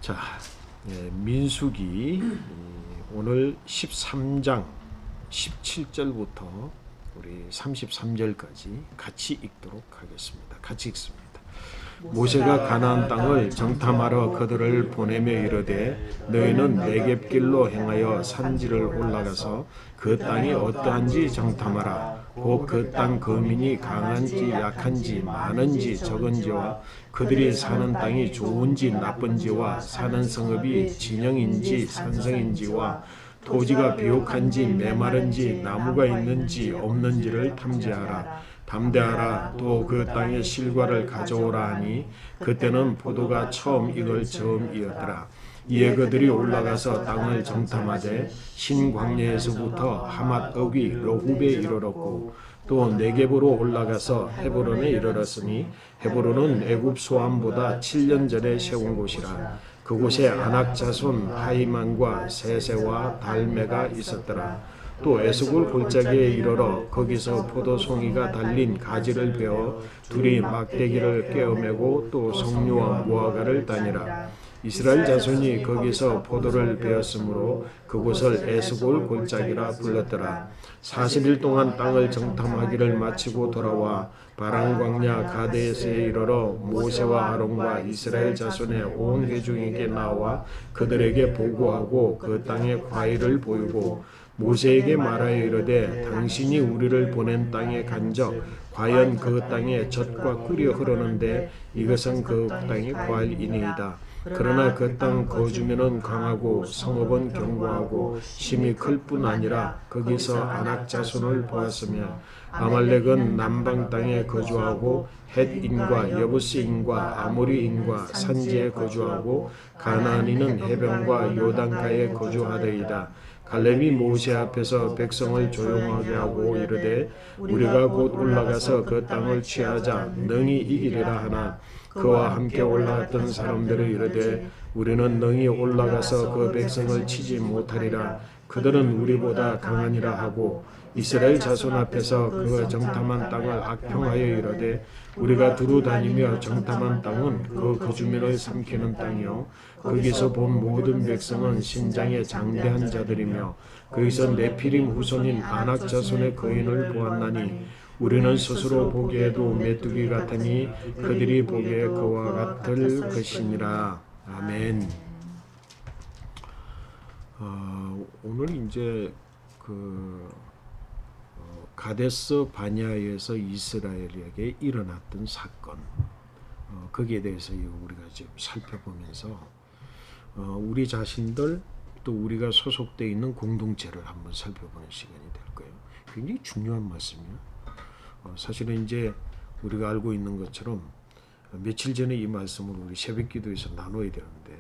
자, 민수기 오늘 13장 17절부터 우리 33절까지 같이 읽도록 하겠습니다. 같이 읽습니다. 모세가 가나안 땅을 정탐하러 그들을 보내며 이르되 너희는 네겝길로 행하여 산지를 올라가서 그 땅이 어떠한지 정탐하라. 곧 그 땅 거민이 강한지 약한지 많은지 적은지와 그들이 사는 땅이 좋은지 나쁜지와 사는 성읍이 진영인지 산성인지와 토지가 비옥한지 메마른지 나무가 있는지 없는지를 탐지하라. 담대하라. 또 그 땅의 실과를 가져오라 하니 그때는 포도가 처음 익을 즈음이었더라. 이에 그들이 올라가서 땅을 정탐하되 신광야에서부터 하맛 어귀 러굽에 이르렀고 또 네겝으로 올라가서 헤브론에 이르렀으니 헤브론은 애굽 소암보다 7년 전에 세운 곳이라. 그곳에 아낙 자손 하이만과 세세와 달메가 있었더라. 또 에스골 골짜기에 이르러 거기서 포도송이가 달린 가지를 베어 둘이 막대기를 꿰어매고 또 석류와 무화과를 다니라. 이스라엘 자손이 거기서 포도를 베었으므로 그곳을 에스골 골짜기라 불렀더라. 40일 동안 땅을 정탐하기를 마치고 돌아와 바람 광야 가데스에 이르러 모세와 아론과 이스라엘 자손의 온 회중에게 나와 그들에게 보고하고 그 땅의 과일을 보이고 모세에게 말하여 이르되 당신이 우리를 보낸 땅에 간적 과연 그 땅에 젖과 꿀이 흐르는데 이것은 그 땅의 과일이니이다. 그러나 그 땅 거주민은 강하고 성읍은 견고하고 심이 클 뿐 아니라 거기서 아낙 자손을 보았으며 아말렉은 남방 땅에 거주하고 헷인과 여부스인과 아모리인과 산지에 거주하고 가나안인은 해변과 요단가에 거주하더이다. 갈렙이 모세 앞에서 백성을 조용하게 하고 이르되 우리가 곧 올라가서 그 땅을 취하자 능히 이기리라 하나 그와 함께 올라갔던 사람들이 이르되 우리는 능히 올라가서 그 백성을 치지 못하리라. 그들은 우리보다 강하니라 하고 이스라엘 자손 앞에서 그 정탐한 땅을 악평하여 이르되 우리가 두루 다니며 정탐한 땅은 그 주민을 삼키는 땅이요 거기서 본 모든 백성은 신장에 장대한 자들이며 거기서 네피림 후손인 아낙 자손의 거인을 보았나니 우리는 스스로 보기에도 메뚜기 같으니 그들이 보기에 그와 같을 것이니라. 아멘. 오늘 이제 가데스 바냐에서 이스라엘에게 일어났던 사건, 거기에 대해서 우리가 지금 살펴보면서 우리 자신들 또 우리가 소속되어 있는 공동체를 한번 살펴보는 시간이 될 거예요. 굉장히 중요한 말씀이에요. 사실은 이제 우리가 알고 있는 것처럼 며칠 전에 이 말씀을 우리 새벽기도에서 나눠야 되는데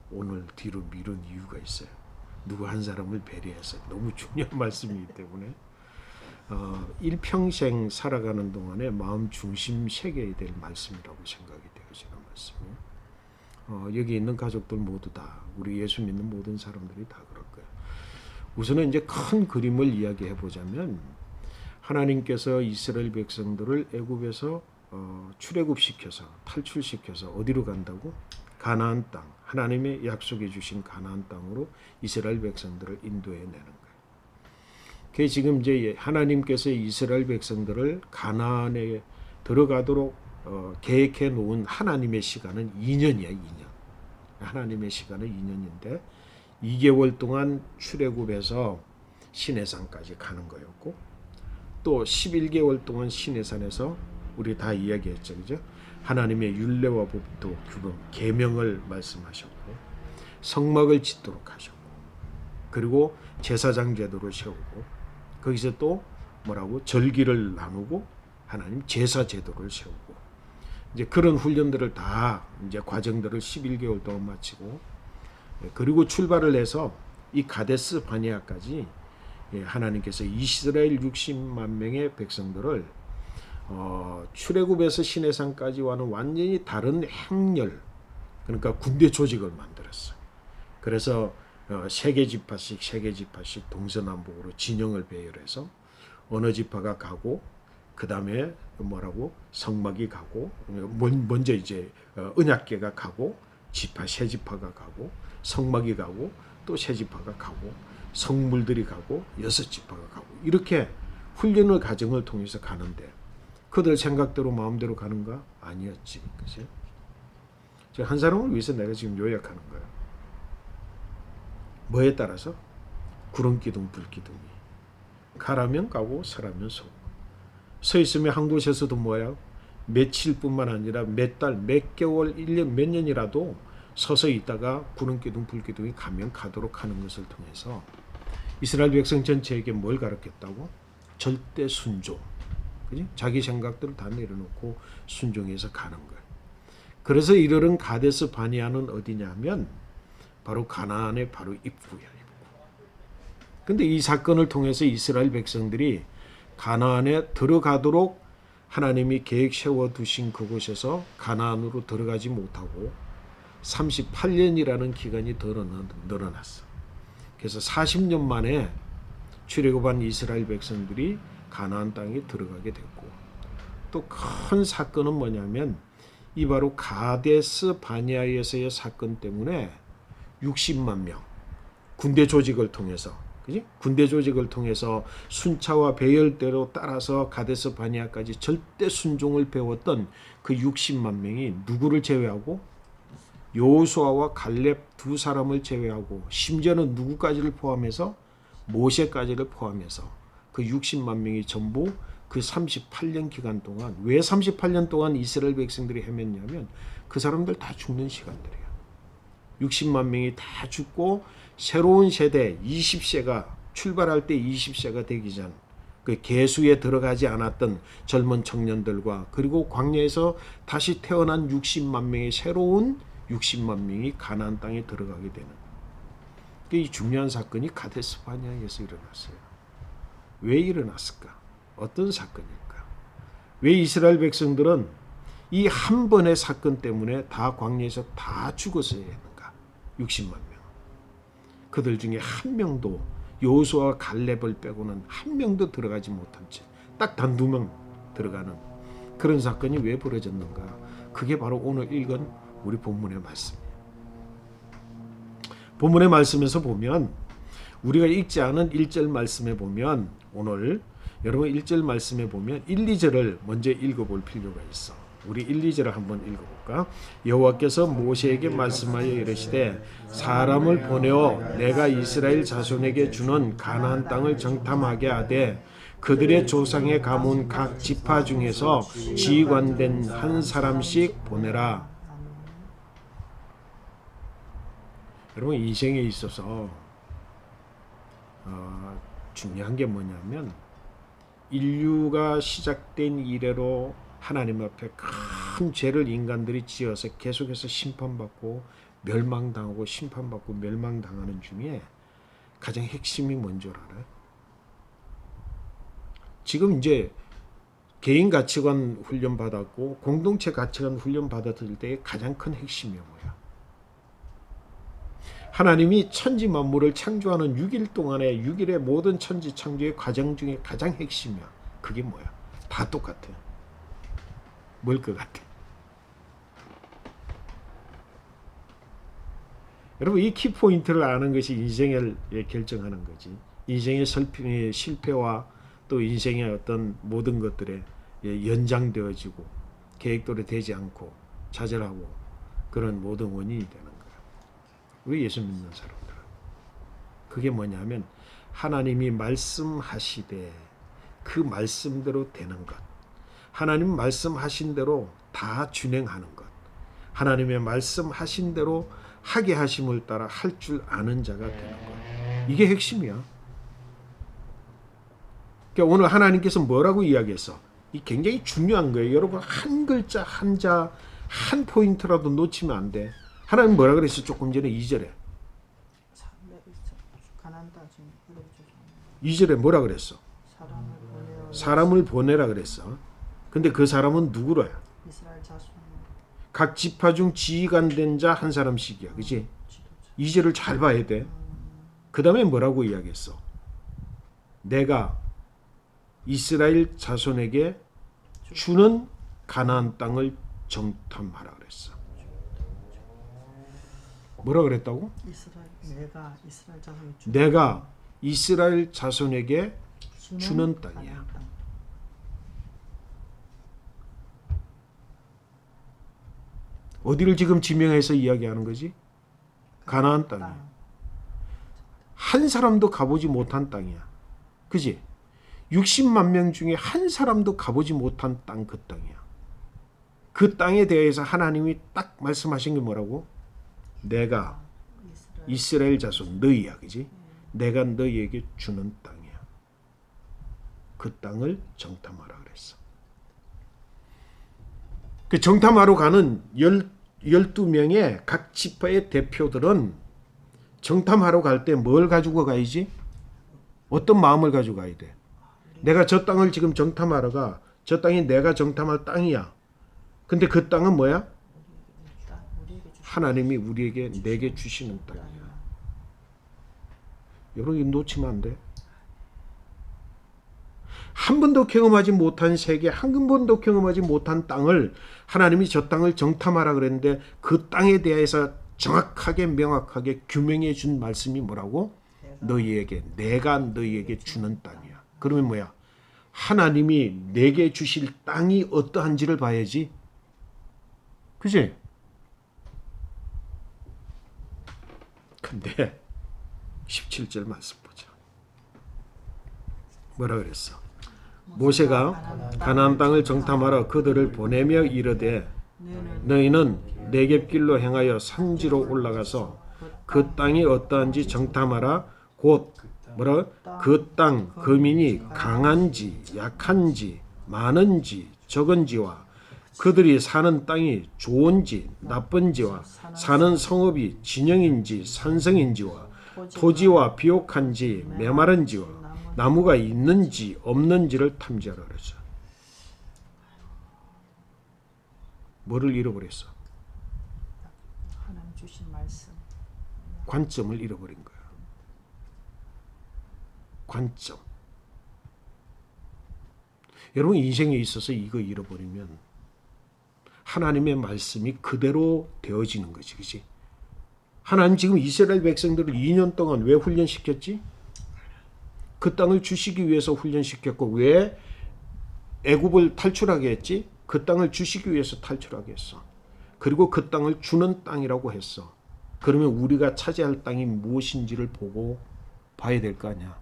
오늘 뒤로 미룬 이유가 있어요. 누구 한 사람을 배려해서 너무 중요한 말씀이기 때문에 일평생 살아가는 동안에 마음 중심 새겨야 될 말씀이라고 생각이 되어지는 말씀이에요. 여기 있는 가족들 모두 다 우리 예수 믿는 모든 사람들이 다 그럴 거예요. 우선은 이제 큰 그림을 이야기해 보자면 하나님께서 이스라엘 백성들을 애굽에서 출애굽시켜서 탈출시켜서 어디로 간다고? 가나안 땅, 하나님의 약속해 주신 가나안 땅으로 이스라엘 백성들을 인도해 내는 거예요. 그게 지금 이제 하나님께서 이스라엘 백성들을 가나안에 들어가도록 계획해 놓은 하나님의 시간은 2년이야, 2년. 하나님의 시간은 2년인데 2개월 동안 출애굽해서 시내산까지 가는 거였고 또 11개월 동안 시내산에서 우리 다 이야기했죠, 그죠? 하나님의 율례와 법도 규범, 계명을 말씀하셨고 성막을 짓도록 하셨고 그리고 제사장 제도를 세우고 거기서 또 뭐라고 절기를 나누고 하나님 제사 제도를 세우고 이제 그런 훈련들을 다 이제 과정들을 11개월 동안 마치고 그리고 출발을 해서 이 가데스 바네아까지 하나님께서 이스라엘 60만 명의 백성들을 출애굽에서 시내산까지와는 완전히 다른 행렬, 그러니까 군대 조직을 만들었어요. 그래서 세 개 지파씩 동서남북으로 진영을 배열해서 어느 지파가 가고 그 다음에 뭐라고 성막이 가고 먼저 이제 언약궤가 가고 새 지파가 가고 성막이 가고 또 새 지파가 가고 성물들이 가고 여섯 지파가 가고 이렇게 훈련을 과정을 통해서 가는데 그들 생각대로 마음대로 가는가? 아니었지. 그치? 한 사람을 위해서 내가 지금 요약하는 거야. 뭐에 따라서? 구름기둥 불기둥이 가라면 가고 서라면 서고 서 있으면 한 곳에서도 뭐야? 며칠뿐만 아니라 몇 달, 몇 개월, 1년, 몇 년이라도 서서 있다가 구름기둥 불기둥이 가면 가도록 하는 것을 통해서 이스라엘 백성 전체에게 뭘 가르쳤다고? 절대 순종. 그지? 자기 생각들을 다 내려놓고 순종해서 가는 거예요. 그래서 이르는 가데스 바니아는 어디냐면 바로 가나안의 바로 입구야. 근데 이 사건을 통해서 이스라엘 백성들이 가나안에 들어가도록 하나님이 계획 세워두신 그곳에서 가나안으로 들어가지 못하고 38년이라는 기간이 더 늘어났어. 그래서 40년 만에 출애굽한 이스라엘 백성들이 가나안 땅에 들어가게 됐고 또 큰 사건은 뭐냐면 이 바로 가데스 바니아에서의 사건 때문에 60만 명 군대 조직을 통해서 그지? 군대 조직을 통해서 순차와 배열대로 따라서 가데스 바니아까지 절대 순종을 배웠던 그 60만 명이 누구를 제외하고 여호수아와 갈렙 두 사람을 제외하고 심지어는 누구까지를 포함해서 모세까지를 포함해서 그 60만 명이 전부 그 38년 기간 동안 왜 38년 동안 이스라엘 백성들이 헤맸냐면 그 사람들 다 죽는 시간들이에요. 60만 명이 다 죽고 새로운 세대 20세가 출발할 때 20세가 되기 전 그 계수에 들어가지 않았던 젊은 청년들과 그리고 광야에서 다시 태어난 60만 명의 새로운 60만 명이 가나안 땅에 들어가게 되는 이 중요한 사건이 가데스 바니아에서 일어났어요. 왜 일어났을까? 어떤 사건일까? 왜 이스라엘 백성들은 이 한 번의 사건 때문에 다 광야에서 다 죽었어야 했는가? 60만 명. 그들 중에 한 명도 여호수아와 갈렙을 빼고는 한 명도 들어가지 못한 채 딱 단두 명 들어가는 그런 사건이 왜 벌어졌는가? 그게 바로 오늘 읽은 우리 본문의 말씀이에요. 본문의 말씀에서 보면 우리가 읽지 않은 1절 말씀에 보면 오늘 여러분 1절 말씀에 보면 1, 2절을 먼저 읽어볼 필요가 있어. 우리 1, 2절을 한번 읽어볼까? 여호와께서 모세에게 말씀하여 이르시되 사람을 보내어 내가 이스라엘 자손에게 주는 가나안 땅을 정탐하게 하되 그들의 조상의 가문 각 지파 중에서 지휘관된 한 사람씩 보내라. 여러분 인생에 있어서 중요한 게 뭐냐면 인류가 시작된 이래로 하나님 앞에 큰 죄를 인간들이 지어서 계속해서 심판받고 멸망당하고 심판받고 멸망당하는 중에 가장 핵심이 뭔 줄 알아요? 지금 이제 개인 가치관 훈련 받았고 공동체 가치관 훈련 받았을 때의 가장 큰 핵심이 뭐야? 하나님이 천지 만물을 창조하는 6일 동안의 6일의 모든 천지 창조의 과정 중에 가장 핵심이야. 그게 뭐야? 다 똑같아. 뭘 것 같아? 여러분 이 키포인트를 아는 것이 인생을 결정하는 거지. 인생의 실패와 또 인생의 어떤 모든 것들에 연장되어지고 계획대로 되지 않고 좌절하고 그런 모든 원인이 되는 거야. 우리 예수 믿는 사람들은. 그게 뭐냐면 하나님이 말씀하시되 그 말씀대로 되는 것. 하나님 말씀하신 대로 다 준행하는 것. 하나님의 말씀하신 대로 하게 하심을 따라 할 줄 아는 자가 되는 것. 이게 핵심이야. 그러니까 오늘 하나님께서 뭐라고 이야기했어? 이 굉장히 중요한 거예요. 여러분 한 글자 한 자 한 포인트라도 놓치면 안 돼. 하나님 뭐라 그랬어? 조금 전에 2절에. 2절에 뭐라 그랬어? 사람을 보내라 그랬어. 근데 그 사람은 누구로야? 각 지파 중 지휘관 된 자 한 사람씩이야. 그치? 2절을 잘 봐야 돼. 그 다음에 뭐라고 이야기했어? 내가 이스라엘 자손에게 주는 가나안 땅을 정탐하라 그랬어. 뭐라 그랬다고? 내가 이스라엘 자손에게 주는 땅이야. 어디를 지금 지명해서 이야기하는 거지? 가나안 땅이야. 한 사람도 가보지 못한 땅이야. 그지? 60만 명 중에 한 사람도 가보지 못한 땅, 그 땅이야. 그 땅에 대해서 하나님이 딱 말씀하신 게 뭐라고? 내가 이스라엘 자손 너희야, 그지? 내가 너희에게 주는 땅이야. 그 땅을 정탐하라 그랬어. 그 정탐하러 가는 12명의 각 지파의 대표들은 정탐하러 갈 때 뭘 가지고 가야지? 어떤 마음을 가지고 가야 돼? 내가 저 땅을 지금 정탐하러 가. 저 땅이 내가 정탐할 땅이야. 근데 그 땅은 뭐야? 하나님이 우리에게 내게 주시는 땅이야. 여러분 이거 놓치면 안 돼. 한 번도 경험하지 못한 세계, 한 번도 경험하지 못한 땅을 하나님이 저 땅을 정탐하라 그랬는데 그 땅에 대해서 정확하게 명확하게 규명해 준 말씀이 뭐라고? 내가 너희에게 주는 땅이야. 그러면 뭐야? 하나님이 내게 주실 땅이 어떠한지를 봐야지. 그지? 근데 17절 말씀 보자. 뭐라 그랬어? 모세가 가나안 땅을 정탐하러 그들을 보내며 이르되 너희는 내겝길로 행하여 산지로 올라가서 그 땅이 어떠한지 정탐하라. 곧 뭐라? 그 땅 거민이 강한지 약한지 많은지 적은지와 그들이 사는 땅이 좋은지 나쁜지와 사는 성읍이 진영인지 산성인지와 토지와 비옥한지 메마른지와 나무가 있는지 없는지를 탐지하라 그랬어. 뭐를 잃어버렸어? 하나님 주신 말씀. 관점을 잃어버린 거야. 관점. 여러분 인생에 있어서 이거 잃어버리면 하나님의 말씀이 그대로 되어지는 거지. 그치? 하나님 지금 이스라엘 백성들을 2년 동안 왜 훈련시켰지? 그 땅을 주시기 위해서 훈련시켰고 왜 애굽을 탈출하게 했지? 그 땅을 주시기 위해서 탈출하게 했어. 그리고 그 땅을 주는 땅이라고 했어. 그러면 우리가 차지할 땅이 무엇인지를 보고 봐야 될 거 아니야.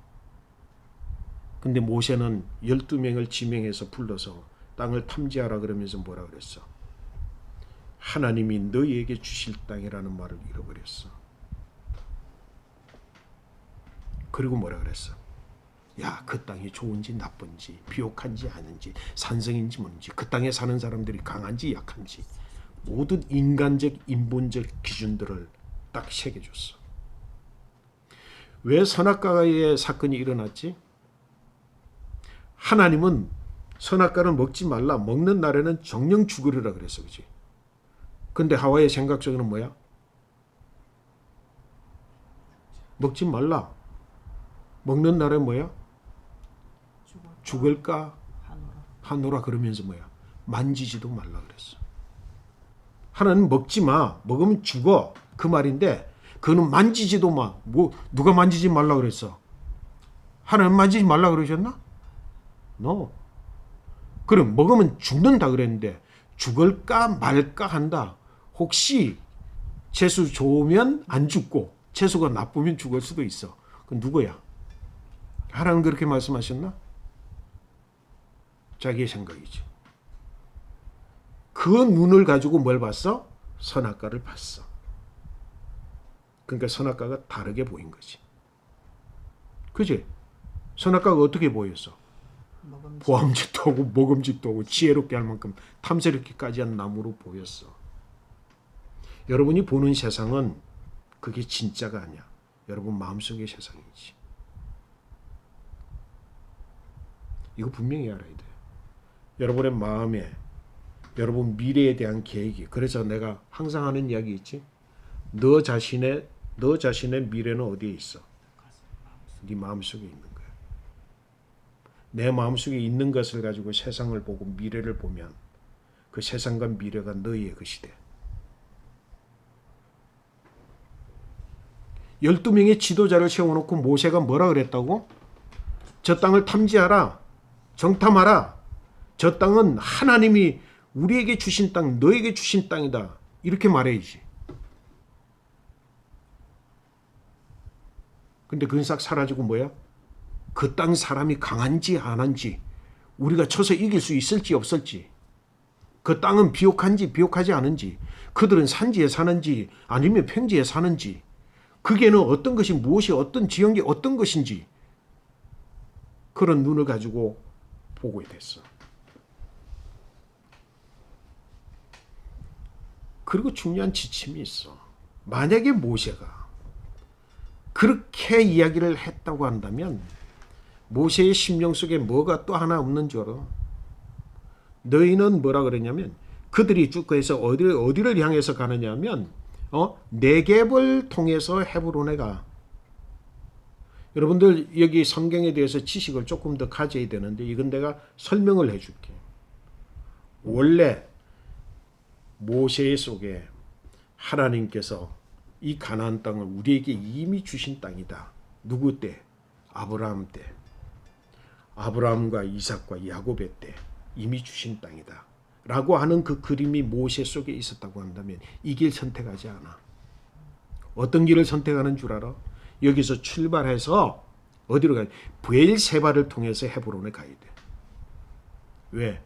근데 모세는 12명을 지명해서 불러서 땅을 탐지하라 그러면서 뭐라 그랬어? 하나님이 너희에게 주실 땅이라는 말을 잃어버렸어. 그리고 뭐라 그랬어? 야, 그 땅이 좋은지 나쁜지 비옥한지 아닌지 산성인지 뭔지 그 땅에 사는 사람들이 강한지 약한지 모든 인간적 인본적 기준들을 딱 새겨줬어. 왜 선악과의 사건이 일어났지? 하나님은 선악과를 먹지 말라. 먹는 날에는 정령 죽으리라 그랬어. 그렇지? 근데 하와의 생각 속에는 뭐야? 먹지 말라. 먹는 날에 뭐야? 죽을까 하노라 그러면서 뭐야? 만지지도 말라 그랬어. 하나는 먹지 마. 먹으면 죽어. 그 말인데 그는 만지지도 마. 뭐 누가 만지지 말라 그랬어? 하나님 만지지 말라 그러셨나? No. 그럼 먹으면 죽는다 그랬는데 죽을까 말까 한다. 혹시 채수 좋으면 안 죽고 채수가 나쁘면 죽을 수도 있어. 그건 누구야? 하나님 그렇게 말씀하셨나? 자기의 생각이죠. 그 눈을 가지고 뭘 봤어? 선악과를 봤어. 그러니까 선악과가 다르게 보인 거지. 그지? 선악과가 어떻게 보였어? 보암직도 하고 먹음직도 하고 지혜롭게 할 만큼 탐스럽기까지 한 나무로 보였어. 여러분이 보는 세상은 그게 진짜가 아니야. 여러분 마음속의 세상이지. 이거 분명히 알아야 돼. 여러분의 마음에 여러분 미래에 대한 계획이. 그래서 내가 항상 하는 이야기 있지. 너 자신의 미래는 어디에 있어? 네 마음속에 있는 거야. 내 마음속에 있는 것을 가지고 세상을 보고 미래를 보면 그 세상과 미래가 너희의 것이 돼. 12명의 지도자를 세워놓고 모세가 뭐라 그랬다고? 저 땅을 탐지하라. 정탐하라. 저 땅은 하나님이 우리에게 주신 땅, 너에게 주신 땅이다. 이렇게 말해야지. 근데 그건 싹 사라지고 뭐야? 그 땅 사람이 강한지 안 한지, 우리가 쳐서 이길 수 있을지 없을지, 그 땅은 비옥한지 비옥하지 않은지, 그들은 산지에 사는지 아니면 평지에 사는지, 그게는 어떤 것이 무엇이 어떤 지형이 어떤 것인지 그런 눈을 가지고 보고 됐어. 그리고 중요한 지침이 있어. 만약에 모세가 그렇게 이야기를 했다고 한다면 모세의 심령 속에 뭐가 또 하나 없는 줄 알아? 너희는 뭐라 그랬냐면 그들이 쭉 해서 어디를 향해서 가느냐면 네겝을 통해서 헤브론에 가. 여러분들 여기 성경에 대해서 지식을 조금 더 가져야 되는데 이건 내가 설명을 해줄게. 원래 모세 속에 하나님께서 이 가나안 땅을 우리에게 이미 주신 땅이다. 누구 때? 아브라함 때. 아브라함과 이삭과 야곱의 때 이미 주신 땅이다. 라고 하는 그 그림이 모세 속에 있었다고 한다면 이 길 선택하지 않아. 어떤 길을 선택하는 줄 알아? 여기서 출발해서 어디로 가야 돼? 브엘세바를 통해서 헤브론에 가야 돼. 왜?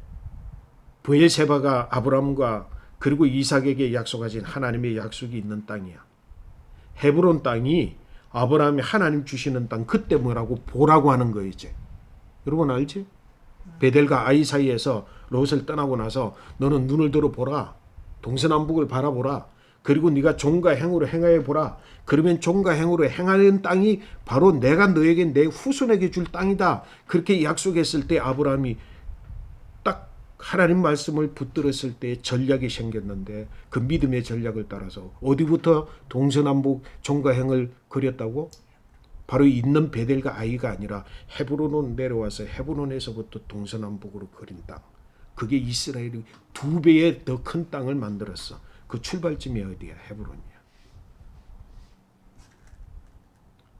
브엘세바가 아브라함과 그리고 이삭에게 약속하신 하나님의 약속이 있는 땅이야. 헤브론 땅이 아브라함이 하나님 주시는 땅, 그때 뭐라고 보라고 하는 거야 이제. 여러분 알지? 베델과 아이 사이에서 롯을 떠나고 나서 너는 눈을 들어 보라. 동서남북을 바라보라. 그리고 네가 종과 행으로 행하여 보라. 그러면 종과 행으로 행하는 땅이 바로 내가 너에게 내 후손에게 줄 땅이다. 그렇게 약속했을 때 아브라함이 딱 하나님 말씀을 붙들었을 때 전략이 생겼는데 그 믿음의 전략을 따라서 어디부터 동서남북 종과 행을 그렸다고? 바로 있는 베델과 아이가 아니라 헤브론으로 내려와서 헤브론에서부터 동서남북으로 그린 땅. 그게 이스라엘이 2배의 더 큰 땅을 만들었어. 그 출발점이 어디야? 헤브론이야.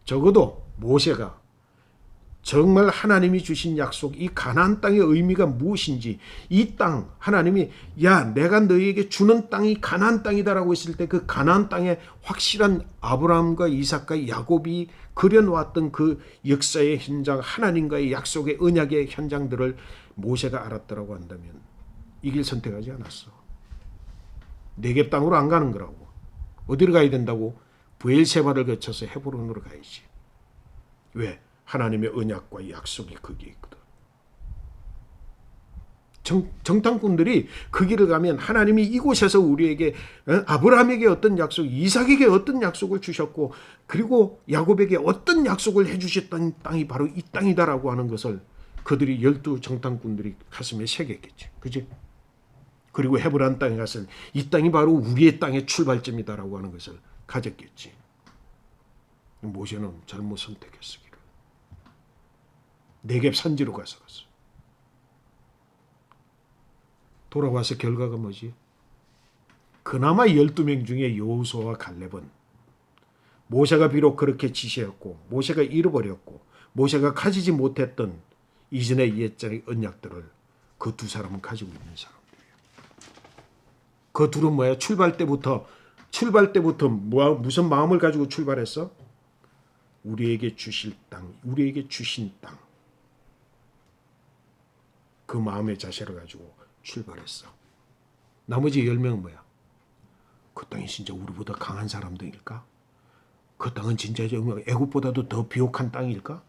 적어도 모세가 정말 하나님이 주신 약속, 이 가나안 땅의 의미가 무엇인지, 이 땅 하나님이 야 내가 너희에게 주는 땅이 가나안 땅이다라고 했을 때 그 가나안 땅에 확실한 아브라함과 이삭과 야곱이 그려놓았던 그 역사의 현장, 하나님과의 약속의 언약의 현장들을 모세가 알았더라고 한다면 이 길 선택하지 않았어. 네겝 땅으로 안 가는 거라고. 어디로 가야 된다고? 브엘세바를 거쳐서 헤브론으로 가야지. 왜? 하나님의 언약과 약속이 거기에 있거든. 정탐꾼들이 그 길을 가면 하나님이 이곳에서 우리에게 아브라함에게 어떤 약속, 이삭에게 어떤 약속을 주셨고 그리고 야곱에게 어떤 약속을 해주셨던 땅이 바로 이 땅이다라고 하는 것을 그들이 12 정탐꾼들이 가슴에 새겼겠지. 그지? 그리고 헤브론 땅에 갔을 이 땅이 바로 우리의 땅의 출발점이다라고 하는 것을 가졌겠지. 모세는 잘못 선택했어. 네겝 산지로 갔어. 돌아와서 결과가 뭐지? 그나마 12명 중에 여호수아와 갈렙은 모세가 비록 그렇게 지시했고 모세가 잃어버렸고 모세가 가지지 못했던 이전의 옛날의 언약들을 그 두 사람은 가지고 있는 사람들이에요. 그 둘은 뭐야? 출발 때부터 무슨 마음을 가지고 출발했어? 우리에게 주실 땅, 우리에게 주신 땅. 그 마음의 자세를 가지고 출발했어. 나머지 10명은 뭐야? 그 땅이 진짜 우리보다 강한 사람들일까? 그 땅은 진짜 애굽보다도 더 비옥한 땅일까?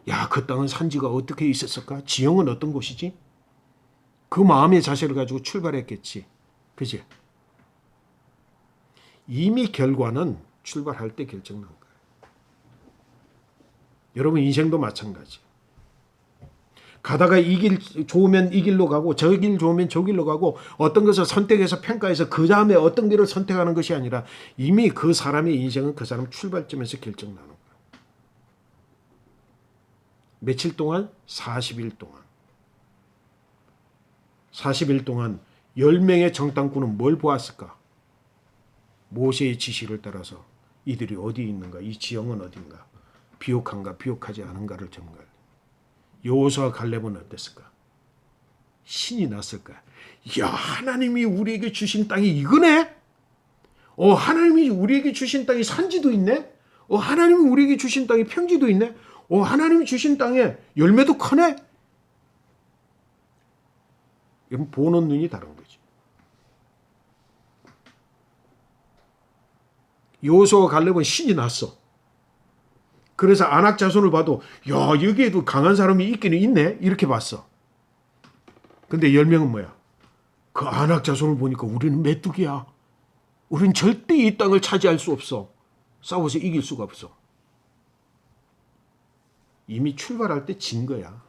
야, 그 땅은 산지가 어떻게 있었을까? 지형은 어떤 곳이지? 그 마음의 자세를 가지고 출발했겠지. 그지? 이미 결과는 출발할 때 결정난 거야. 여러분 인생도 마찬가지. 가다가 이 길 좋으면 이 길로 가고 저 길 좋으면 저 길로 가고 어떤 것을 선택해서 평가해서 그 다음에 어떤 길을 선택하는 것이 아니라 이미 그 사람의 인생은 그 사람 출발점에서 결정나는 거야. 며칠 동안? 40일 동안. 40일 동안 10명의 정탐꾼은 뭘 보았을까? 모세의 지시를 따라서 이들이 어디 있는가? 이 지형은 어딘가? 비옥한가? 비옥하지 않은가를 점검할. 여호수아와 갈렙은 어땠을까? 신이 났을까? 야, 하나님이 우리에게 주신 땅이 이거네? 하나님이 우리에게 주신 땅이 산지도 있네? 하나님이 우리에게 주신 땅이 평지도 있네? 하나님이 주신 땅에 열매도 크네? 이건 보는 눈이 다른 거지. 여호수아와 갈렙은 신이 났어. 그래서 아낙 자손을 봐도 야, 여기에도 강한 사람이 있기는 있네? 이렇게 봤어. 근데 10명은 뭐야? 그 아낙 자손을 보니까 우리는 메뚜기야. 우린 절대 이 땅을 차지할 수 없어. 싸워서 이길 수가 없어. 이미 출발할 때 진 거야.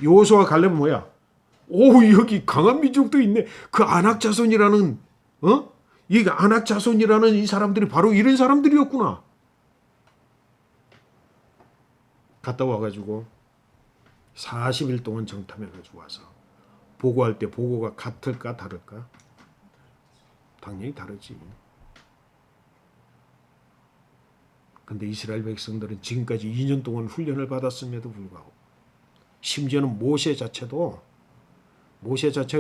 여호수아와 갈렙은 뭐야? 여기 강한 민족도 있네. 그 아낙 자손이라는 이 아낙 자손이라는 이 사람들이 바로 이런 사람들이었구나. 갔다 와가지고 40일 동안 정탐해가지고 와서 보고할 때 보고가 같을까 다를까? 당연히 다르지. 근데 이스라엘 백성들은 지금까지 2년 동안 훈련을 받았음에도 불구하고 심지어는 모세 자체가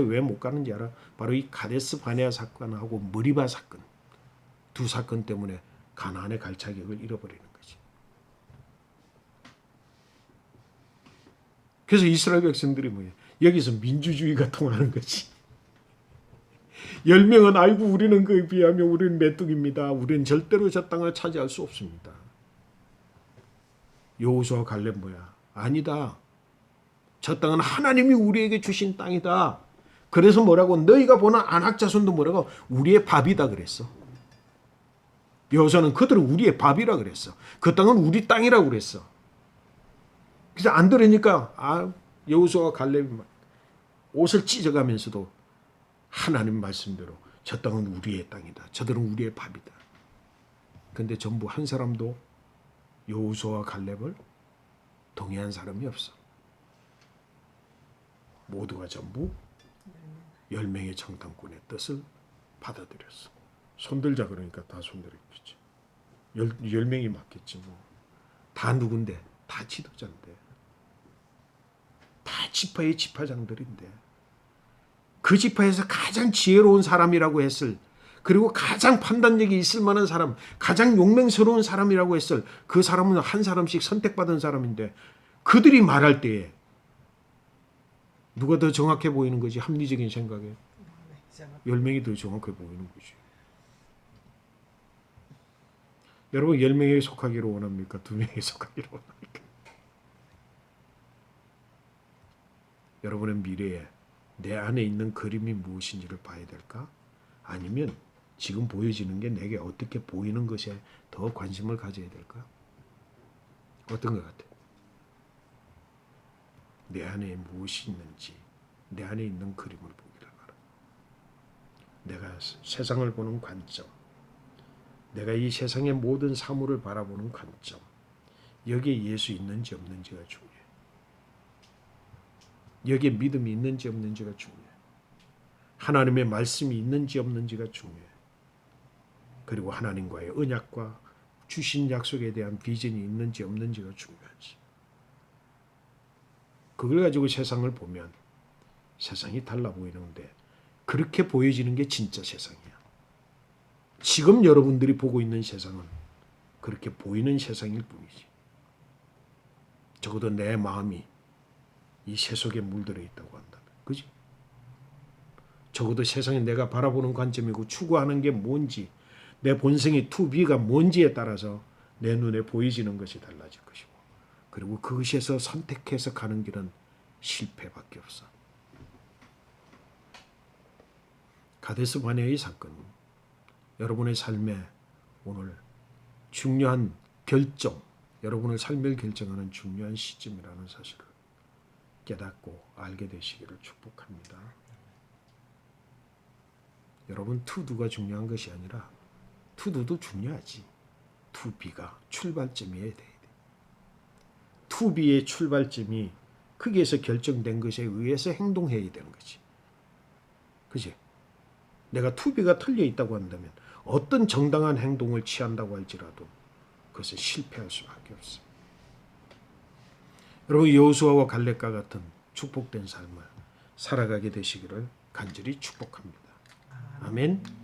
왜 못 가는지 알아? 바로 이 가데스 바네아 사건하고 머리바 사건 두 사건 때문에 가나안에 갈 자격을 잃어버리는 거지. 그래서 이스라엘 백성들이 뭐야? 여기서 민주주의가 통하는 거지. 10명은 아이고 우리는 그에 비하면 우리는 메뚜기입니다. 우리는 절대로 저 땅을 차지할 수 없습니다. 여호수아 갈렙 뭐야? 아니다. 저 땅은 하나님이 우리에게 주신 땅이다. 그래서 뭐라고? 너희가 보는 아낙 자손도 뭐라고? 우리의 밥이다 그랬어. 여호수아는 그들은 우리의 밥이라 그랬어. 그 땅은 우리 땅이라고 그랬어. 그래서 안 들으니까 여호수아와 갈렙이 옷을 찢어가면서도 하나님 말씀대로 저 땅은 우리의 땅이다. 저들은 우리의 밥이다. 근데 전부 한 사람도 여호수아와 갈렙을 동의한 사람이 없어. 모두가 전부 10명의 정탐꾼의 뜻을 받아들였어. 손들자 그러니까 다 손들었겠지. 10명이 맞겠지 뭐. 다 누군데? 다 지도자인데. 다 지파의 지파장들인데. 그 지파에서 가장 지혜로운 사람이라고 했을, 그리고 가장 판단력이 있을 만한 사람, 가장 용맹스러운 사람이라고 했을 그 사람은 한 사람씩 선택받은 사람인데 그들이 말할 때에 누가 더 정확해 보이는 거지? 합리적인 생각에 10명이 더 정확해 보이는 거지. 여러분 10명에 속하기를 원합니까? 2명에 속하기를 원합니까? 여러분의 미래에 내 안에 있는 그림이 무엇인지를 봐야 될까? 아니면 지금 보여지는 게 내게 어떻게 보이는 것에 더 관심을 가져야 될까? 어떤 것 같아? 내 안에 무엇이 있는지, 내 안에 있는 그림을 보기를 바라. 내가 세상을 보는 관점, 내가 이 세상의 모든 사물을 바라보는 관점, 여기에 예수 있는지 없는지가 중요해. 여기에 믿음이 있는지 없는지가 중요해. 하나님의 말씀이 있는지 없는지가 중요해. 그리고 하나님과의 언약과 주신 약속에 대한 비전이 있는지 없는지가 중요하지. 그걸 가지고 세상을 보면 세상이 달라 보이는데 그렇게 보여지는 게 진짜 세상이야. 지금 여러분들이 보고 있는 세상은 그렇게 보이는 세상일 뿐이지. 적어도 내 마음이 이 세속에 물들어 있다고 한다면, 그지? 적어도 세상에 내가 바라보는 관점이고 추구하는 게 뭔지, 내 본성의 투비가 뭔지에 따라서 내 눈에 보이지는 것이 달라질 것이고, 그리고 그것에서 선택해서 가는 길은 실패밖에 없어. 가데스 바네아의 사건은 여러분의 삶에 오늘 중요한 결정, 여러분의 삶을 결정하는 중요한 시점이라는 사실을 깨닫고 알게 되시기를 축복합니다. 여러분, 투두가 중요한 것이 아니라 투두도 중요하지. 투비가 출발점이어야 돼. 투비의 출발점이 거기에서 결정된 것에 의해서 행동해야 되는 거지. 그지? 내가 투비가 틀려 있다고 한다면 어떤 정당한 행동을 취한다고 할지라도 그것은 실패할 수밖에 없어. 여러분 여호수아와 갈렙과 같은 축복된 삶을 살아가게 되시기를 간절히 축복합니다. 아멘.